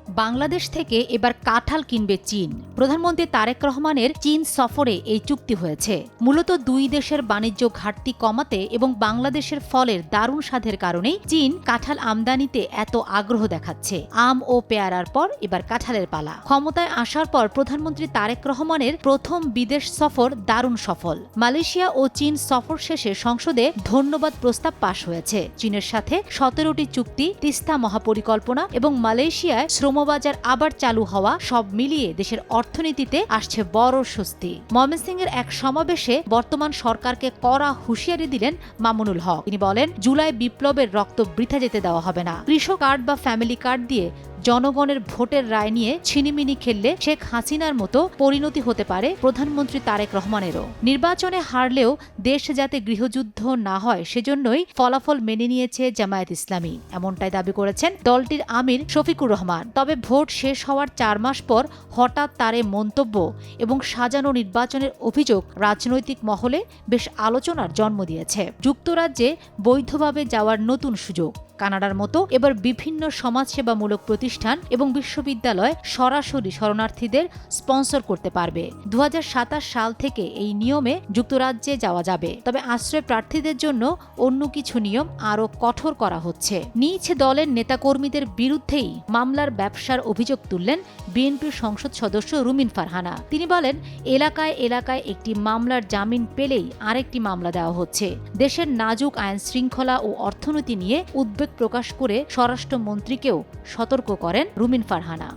বাংলাদেশ থেকে এবার কাঁঠাল কিনবে চীন। প্রধানমন্ত্রী তারেক রহমানের চীন সফরে এই চুক্তি হয়েছে। মূলত দুই দেশের বাণিজ্য ঘাটতি কমাতে এবং বাংলাদেশের ফলের দারুণ স্বাদের কারণেই চীন কাঁঠাল আমদানিতে এত আগ্রহ দেখাচ্ছে। আম ও পেয়ারার পর এবার কাঁঠালের পালা। ক্ষমতায় আসার পর প্রধানমন্ত্রী তারেক রহমানের প্রথম বিদেশ সফর দারুণ সফল। মালয়েশিয়া ও চীন সফর শেষে সংসদে ধন্যবাদ প্রস্তাব পাশ হয়েছে। চীনের সাথে 17টি চুক্তি, তিস্তা মহাপরিকল্পনা এবং মালয়েশিয়ায় শ্রমবাজার আবার চালু হওয়া সব মিলিয়ে দেশের অর্থনীতিতে আসছে বড় স্বস্তি। ময়মনসিংহের এক সমাবেশে বর্তমান সরকারকে কড়া হুঁশিয়ারি দিলেন মামুনুল হক। তিনি বলেন, জুলাই বিপ্লবের রক্ত বৃথা যেতে দেওয়া হবে না। কৃষক কার্ড বা ফ্যামিলি কার্ড দিয়ে জনগণের ভোটের রায় নিয়ে ছিনিমিনি খেললে শেখ হাসিনার মতো পরিণতি হতে পারে প্রধানমন্ত্রী তারেক রহমানেরও। নির্বাচনে হারলেও দেশ যাতে গৃহযুদ্ধ না হয় সেজন্যই ফলাফল মেনে নিয়েছে জামায়াত ইসলামী, এমনটাই দাবি করেছেন দলটির আমির শফিকুর রহমান। তবে ভোট শেষ হওয়ার 4 মাস পর হঠাৎ তার মন্তব্য এবং সাজানো নির্বাচনের অভিযোগ রাজনৈতিক মহলে বেশ আলোচনার জন্ম দিয়েছে। যুক্তরাজ্যে বৈধভাবে যাওয়ার নতুন সুযোগ। কানাডার মতো এবার বিভিন্ন সমাজসেবামূলক প্রতিষ্ঠান এবং বিশ্ববিদ্যালয় সরাসরি শরণার্থীদের স্পন্সর করতে পারবে। 2027 সাল থেকে এই নিয়মে যুক্তরাজ্যে যাওয়া যাবে। তবে আশ্রয় প্রার্থীদের জন্য অন্য কিছু নিয়ম আরও কঠোর করা হচ্ছে। নিজ দলের নেতাকর্মীদের বিরুদ্ধেই মামলার ব্যবসার অভিযোগ তুললেন বিএনপির সংসদ সদস্য রুমিন ফারহানা। তিনি বলেন, এলাকায় এলাকায় একটি মামলার জামিন পেলেই আরেকটি মামলা দেওয়া হচ্ছে। দেশের নাজুক আইন শৃঙ্খলা ও অর্থনীতি নিয়ে উদ্বেগ প্রকাশ করে স্বরাষ্ট্রমন্ত্রীকেও সতর্ক করেন রুমিন ফারহানা।